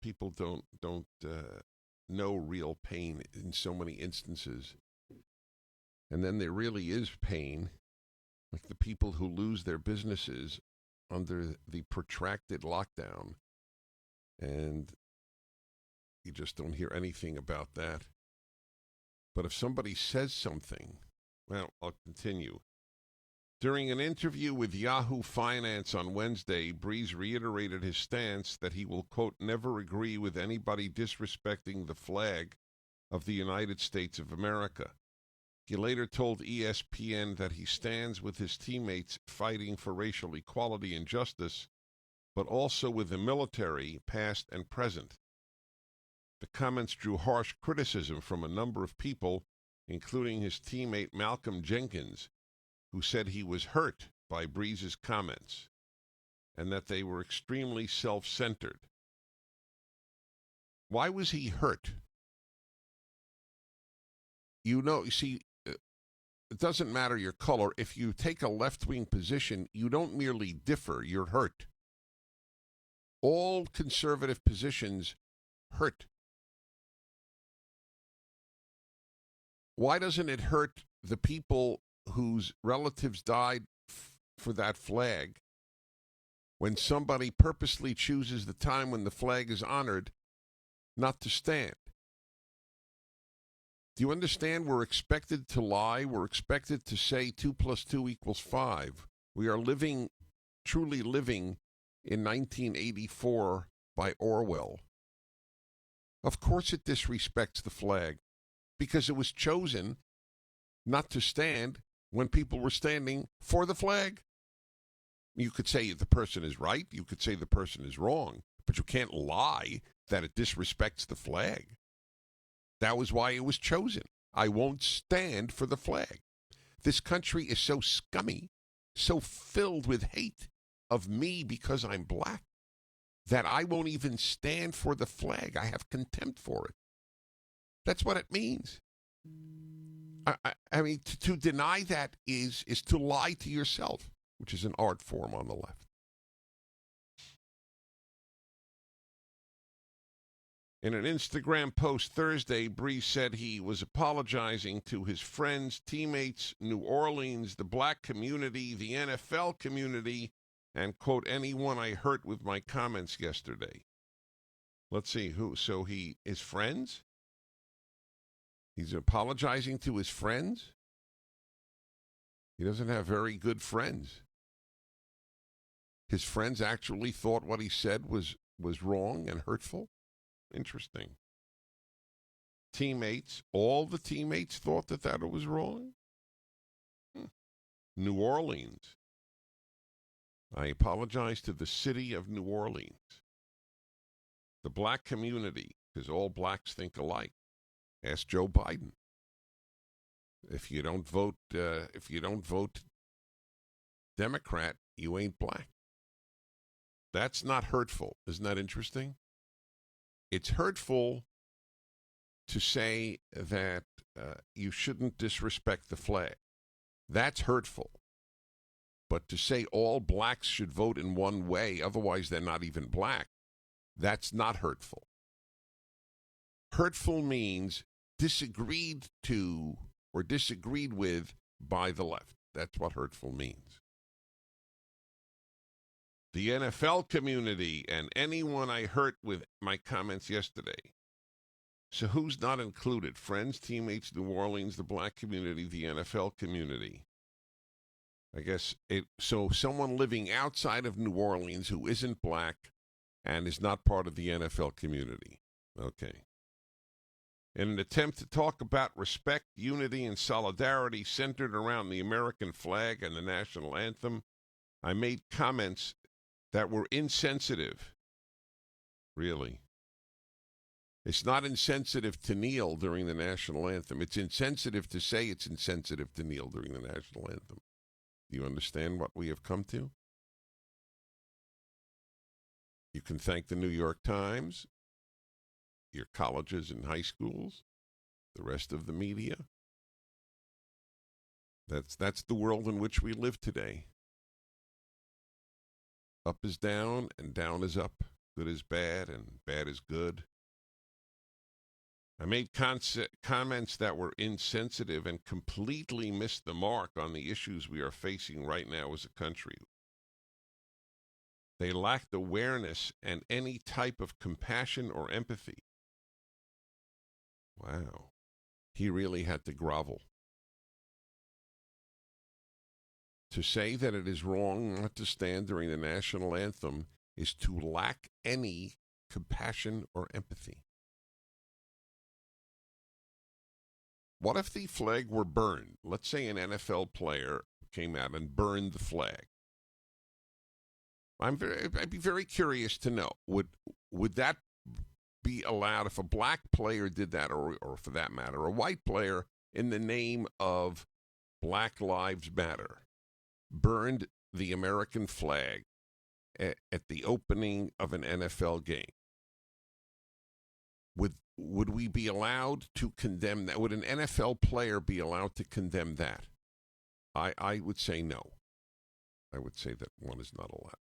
people don't know real pain in so many instances. And then there really is pain, like the people who lose their businesses under the protracted lockdown. And you just don't hear anything about that. But if somebody says something, well, I'll continue. During an interview with Yahoo Finance on Wednesday, Brees reiterated his stance that he will, quote, never agree with anybody disrespecting the flag of the United States of America. He later told ESPN that he stands with his teammates fighting for racial equality and justice, but also with the military, past and present. The comments drew harsh criticism from a number of people, including his teammate Malcolm Jenkins, who said he was hurt by Brees' comments and that they were extremely self-centered. Why was he hurt? You see, it doesn't matter your color. If you take a left-wing position, you don't merely differ, you're hurt. All conservative positions hurt. Why doesn't it hurt the people whose relatives died for that flag when somebody purposely chooses the time when the flag is honored not to stand? Do you understand? We're expected to lie. We're expected to say 2 + 2 = 5. We are truly living in 1984 by Orwell. Of course it disrespects the flag because it was chosen not to stand when people were standing for the flag. You could say the person is right. You could say the person is wrong. But you can't lie that it disrespects the flag. That was why it was chosen. I won't stand for the flag. This country is so scummy, so filled with hate of me because I'm black, that I won't even stand for the flag. I have contempt for it. That's what it means. I mean, to deny that is to lie to yourself, which is an art form on the left. In an Instagram post Thursday, Brees said he was apologizing to his friends, teammates, New Orleans, the black community, the NFL community, and, quote, anyone I hurt with my comments yesterday. Let's see who. So his friends? He's apologizing to his friends? He doesn't have very good friends. His friends actually thought what he said was wrong and hurtful? Interesting. Teammates, all the teammates thought that was wrong? New Orleans. I apologize to the city of New Orleans. The black community, because all blacks think alike. Ask Joe Biden. If you don't vote Democrat, you ain't black. That's not hurtful. Isn't that interesting? It's hurtful to say that you shouldn't disrespect the flag. That's hurtful. But to say all blacks should vote in one way, otherwise they're not even black, that's not hurtful. Hurtful means disagreed to or disagreed with by the left. That's what hurtful means. The NFL community and anyone I hurt with my comments yesterday. So who's not included? Friends, teammates, New Orleans, the black community, the NFL community. I guess so someone living outside of New Orleans who isn't black and is not part of the NFL community. Okay. In an attempt to talk about respect, unity, and solidarity centered around the American flag and the national anthem, I made comments that were insensitive. Really. It's not insensitive to kneel during the national anthem. It's insensitive to say it's insensitive to kneel during the national anthem. Do you understand what we have come to? You can thank the New York Times, your colleges and high schools, the rest of the media. That's the world in which we live today. Up is down and down is up. good is bad and bad is good. I made comments that were insensitive and completely missed the mark on the issues we are facing right now as a country. They lacked awareness and any type of compassion or empathy. Wow. He really had to grovel. To say that it is wrong not to stand during the national anthem is to lack any compassion or empathy. What if the flag were burned? Let's say an NFL player came out and burned the flag. I'd be very curious to know, would that be allowed if a black player did that, or for that matter, a white player, in the name of Black Lives Matter, burned the American flag at the opening of an NFL game? Would we be allowed to condemn that? Would an NFL player be allowed to condemn that? I would say no. I would say that one is not allowed.